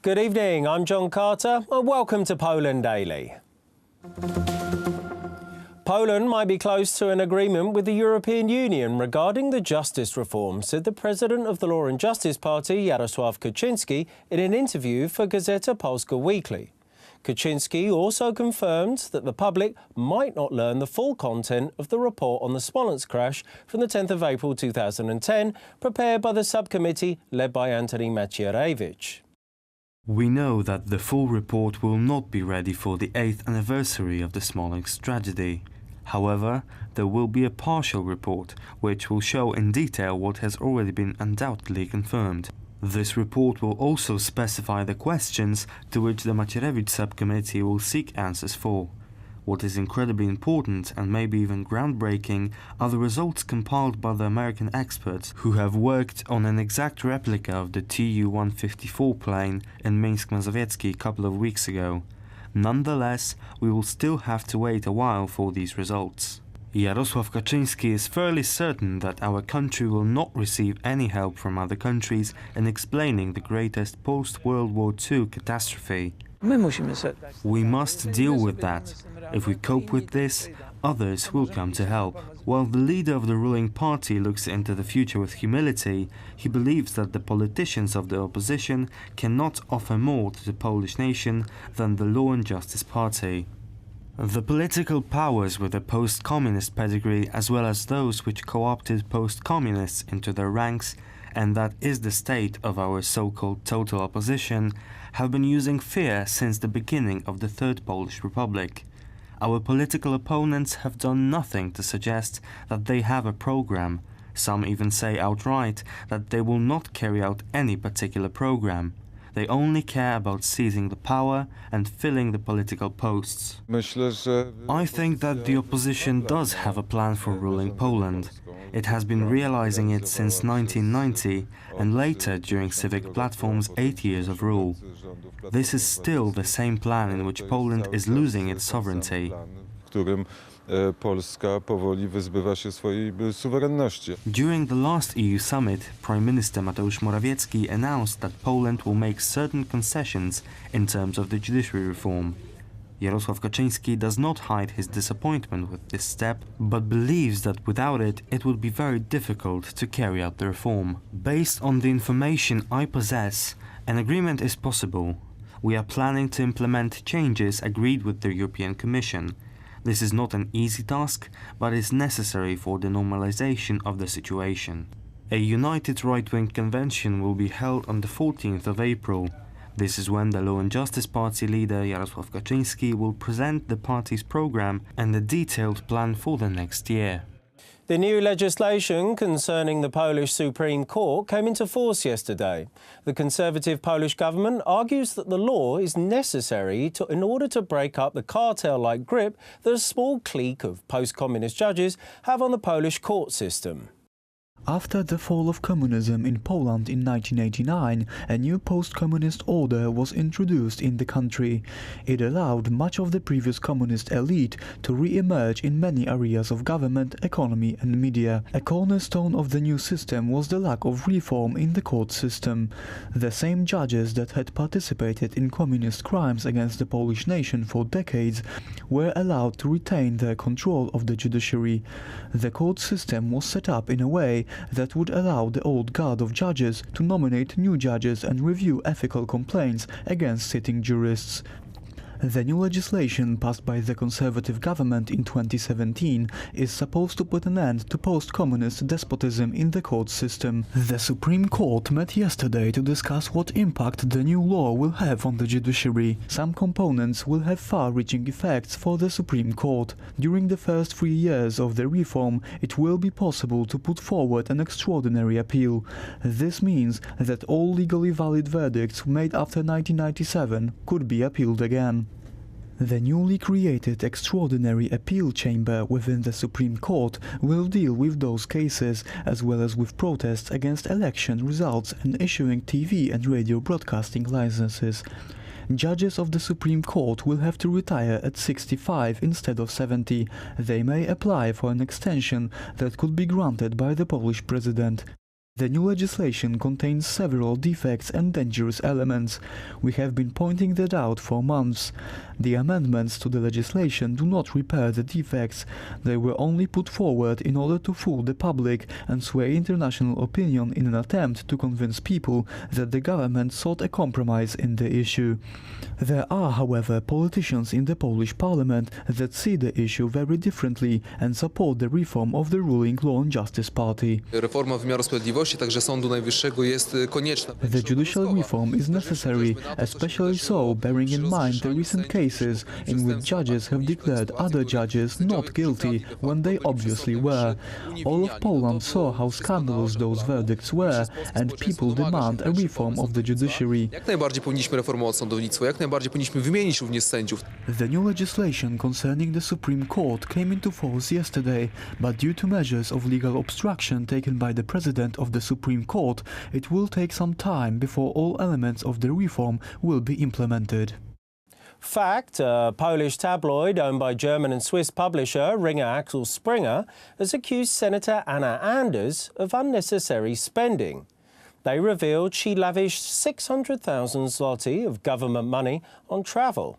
Good evening, I'm John Carter and welcome to Poland Daily. Poland might be close to an agreement with the European Union regarding the justice reform, said the president of the Law and Justice Party, Jarosław Kaczyński, in an interview for Gazeta Polska Weekly. Kaczyński also confirmed that the public might not learn the full content of the report on the Smolensk crash from the 10th of April 2010, prepared by the subcommittee led by Antoni Macierewicz. We know that the full report will not be ready for the 8th anniversary of the Smolensk tragedy. However, there will be a partial report, which will show in detail what has already been undoubtedly confirmed. This report will also specify the questions to which the Macierewicz subcommittee will seek answers for. What is incredibly important and maybe even groundbreaking are the results compiled by the American experts who have worked on an exact replica of the Tu-154 plane in Minsk Mazowiecki a couple of weeks ago. Nonetheless, we will still have to wait a while for these results. Jarosław Kaczyński is fairly certain that our country will not receive any help from other countries in explaining the greatest post-World War II catastrophe. We must deal with that. If we cope with this, others will come to help. While the leader of the ruling party looks into the future with humility, he believes that the politicians of the opposition cannot offer more to the Polish nation than the Law and Justice Party. The political powers with a post-communist pedigree, as well as those which co-opted post-communists into their ranks, and that is the state of our so-called total opposition, have been using fear since the beginning of the Third Polish Republic. Our political opponents have done nothing to suggest that they have a program. Some even say outright that they will not carry out any particular program. They only care about seizing the power and filling the political posts. I think that the opposition does have a plan for ruling Poland. It has been realizing it since 1990 and later during Civic Platform's 8 years of rule. This is still the same plan in which Poland is losing its sovereignty. During the last EU summit, Prime Minister Mateusz Morawiecki announced that Poland will make certain concessions in terms of the judiciary reform. Jarosław Kaczyński does not hide his disappointment with this step, but believes that without it, it would be very difficult to carry out the reform. Based on the information I possess, an agreement is possible. We are planning to implement changes agreed with the European Commission. This is not an easy task, but is necessary for the normalization of the situation. A united right-wing convention will be held on the 14th of April. This is when the Law and Justice Party leader Jarosław Kaczyński will present the party's program and a detailed plan for the next year. The new legislation concerning the Polish Supreme Court came into force yesterday. The Conservative Polish government argues that the law is necessary in order to break up the cartel-like grip that a small clique of post-communist judges have on the Polish court system. After the fall of communism in Poland in 1989, a new post-communist order was introduced in the country. It allowed much of the previous communist elite to re-emerge in many areas of government, economy and media. A cornerstone of the new system was the lack of reform in the court system. The same judges that had participated in communist crimes against the Polish nation for decades were allowed to retain their control of the judiciary. The court system was set up in a way that would allow the old guard of judges to nominate new judges and review ethical complaints against sitting jurists. The new legislation passed by the Conservative government in 2017 is supposed to put an end to post-communist despotism in the court system. The Supreme Court met yesterday to discuss what impact the new law will have on the judiciary. Some components will have far-reaching effects for the Supreme Court. During the first 3 years of the reform, it will be possible to put forward an extraordinary appeal. This means that all legally valid verdicts made after 1997 could be appealed again. The newly created Extraordinary Appeal Chamber within the Supreme Court will deal with those cases, as well as with protests against election results and issuing TV and radio broadcasting licenses. Judges of the Supreme Court will have to retire at 65 instead of 70. They may apply for an extension that could be granted by the Polish president. The new legislation contains several defects and dangerous elements. We have been pointing that out for months. The amendments to the legislation do not repair the defects. They were only put forward in order to fool the public and sway international opinion in an attempt to convince people that the government sought a compromise in the issue. There are, however, politicians in the Polish parliament that see the issue very differently and support the reform of the ruling Law and Justice Party. Reforma wymiaru sprawiedliwości, także Sądu Najwyższego, jest konieczna. The judicial reform is necessary, especially so bearing in mind the recent cases in which judges have declared other judges not guilty when they obviously were. All of Poland saw how scandalous those verdicts were, and people demand a reform of the judiciary. Jak najbardziej powinniśmy reformować sądownictwo, jak najbardziej powinniśmy wymienić również sędziów. The new legislation concerning the Supreme Court came into force yesterday, but due to measures of legal obstruction taken by the President of the Supreme Court, it will take some time before all elements of the reform will be implemented. Fact, a Polish tabloid owned by German and Swiss publisher Ringer Axel Springer, has accused Senator Anna Anders of unnecessary spending. They revealed she lavished 600,000 zloty of government money on travel.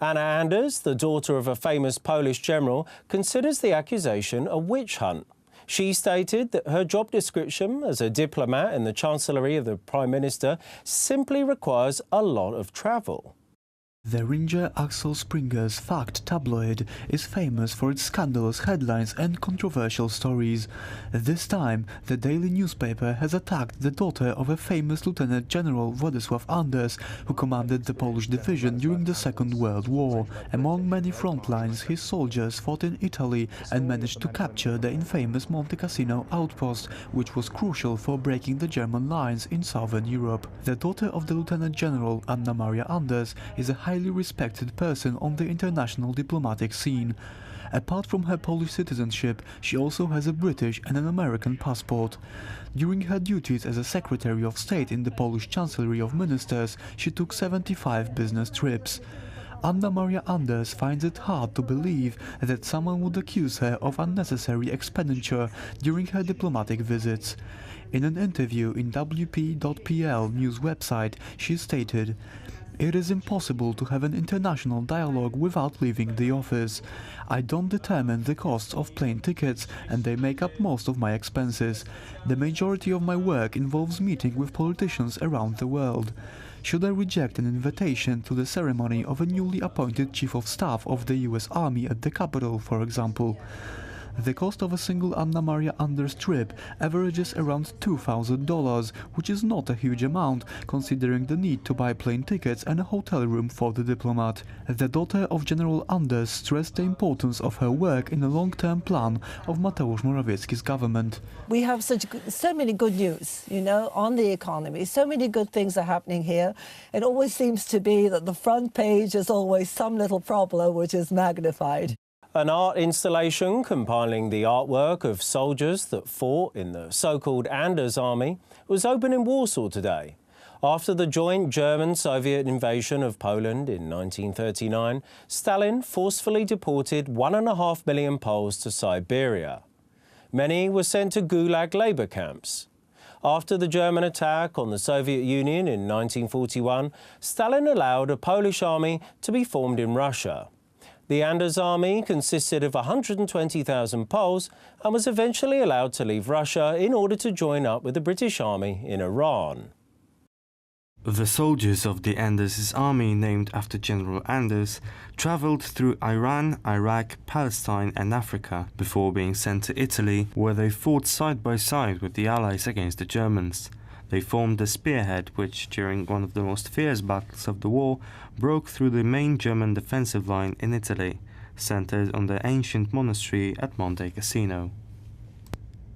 Anna Anders, the daughter of a famous Polish general, considers the accusation a witch hunt. She stated that her job description as a diplomat in the Chancellery of the Prime Minister simply requires a lot of travel. The Ringer Axel Springer's Fact tabloid is famous for its scandalous headlines and controversial stories. This time, the daily newspaper has attacked the daughter of a famous Lieutenant General Władysław Anders, who commanded the Polish division during the Second World War. Among many front lines, his soldiers fought in Italy and managed to capture the infamous Monte Cassino outpost, which was crucial for breaking the German lines in southern Europe. The daughter of the Lieutenant General, Anna Maria Anders, is a highly respected person on the international diplomatic scene. Apart from her Polish citizenship, she also has a British and an American passport. During her duties as a Secretary of State in the Polish Chancellery of Ministers, she took 75 business trips. Anna Maria Anders finds it hard to believe that someone would accuse her of unnecessary expenditure during her diplomatic visits. In an interview in WP.pl news website, she stated, "It is impossible to have an international dialogue without leaving the office. I don't determine the costs of plane tickets, and they make up most of my expenses. The majority of my work involves meeting with politicians around the world. Should I reject an invitation to the ceremony of a newly appointed Chief of Staff of the US Army at the Capitol, for example?" The cost of a single Anna Maria Anders trip averages around $2,000, which is not a huge amount, considering the need to buy plane tickets and a hotel room for the diplomat. The daughter of General Anders stressed the importance of her work in the long-term plan of Mateusz Morawiecki's government. We have so many good news, on the economy. So many good things are happening here. It always seems to be that the front page is always some little problem which is magnified. An art installation compiling the artwork of soldiers that fought in the so-called Anders Army was opened in Warsaw today. After the joint German-Soviet invasion of Poland in 1939, Stalin forcefully deported 1.5 million Poles to Siberia. Many were sent to Gulag labour camps. After the German attack on the Soviet Union in 1941, Stalin allowed a Polish army to be formed in Russia. The Anders Army consisted of 120,000 Poles and was eventually allowed to leave Russia in order to join up with the British Army in Iran. The soldiers of the Anders' army, named after General Anders, travelled through Iran, Iraq, Palestine and Africa before being sent to Italy, where they fought side by side with the Allies against the Germans. They formed the spearhead which, during one of the most fierce battles of the war, broke through the main German defensive line in Italy, centred on the ancient monastery at Monte Cassino.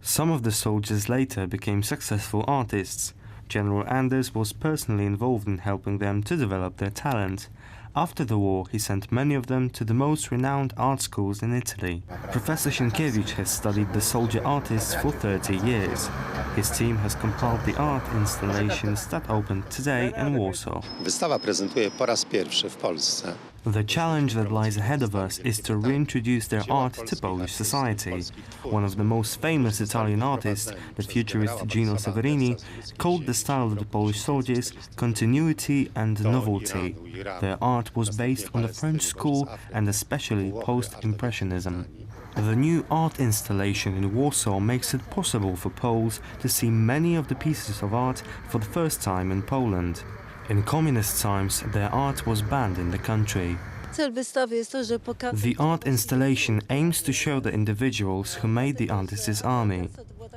Some of the soldiers later became successful artists. General Anders was personally involved in helping them to develop their talent. After the war, he sent many of them to the most renowned art schools in Italy. Professor Sienkiewicz has studied the soldier artists for 30 years. His team has compiled the art installations that opened today in Warsaw. Wystawa prezentuje po raz pierwszy w Polsce The challenge that lies ahead of us is to reintroduce their art to Polish society. One of the most famous Italian artists, the futurist Gino Severini, called the style of the Polish soldiers continuity and novelty. Their art was based on the French school and especially post-impressionism. The new art installation in Warsaw makes it possible for Poles to see many of the pieces of art for the first time in Poland. In communist times, their art was banned in the country. The art installation aims to show the individuals who made the anti-Sys army.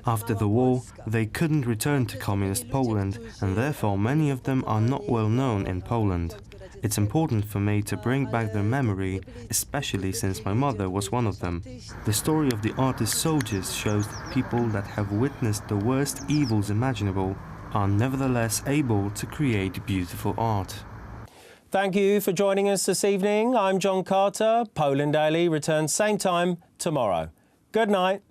After the war, they couldn't return to communist Poland, and therefore many of them are not well known in Poland. It's important for me to bring back their memory, especially since my mother was one of them. The story of the artist soldiers shows that people that have witnessed the worst evils imaginable are nevertheless able to create beautiful art. Thank you for joining us this evening. I'm John Carter. Poland Daily returns same time tomorrow. Good night.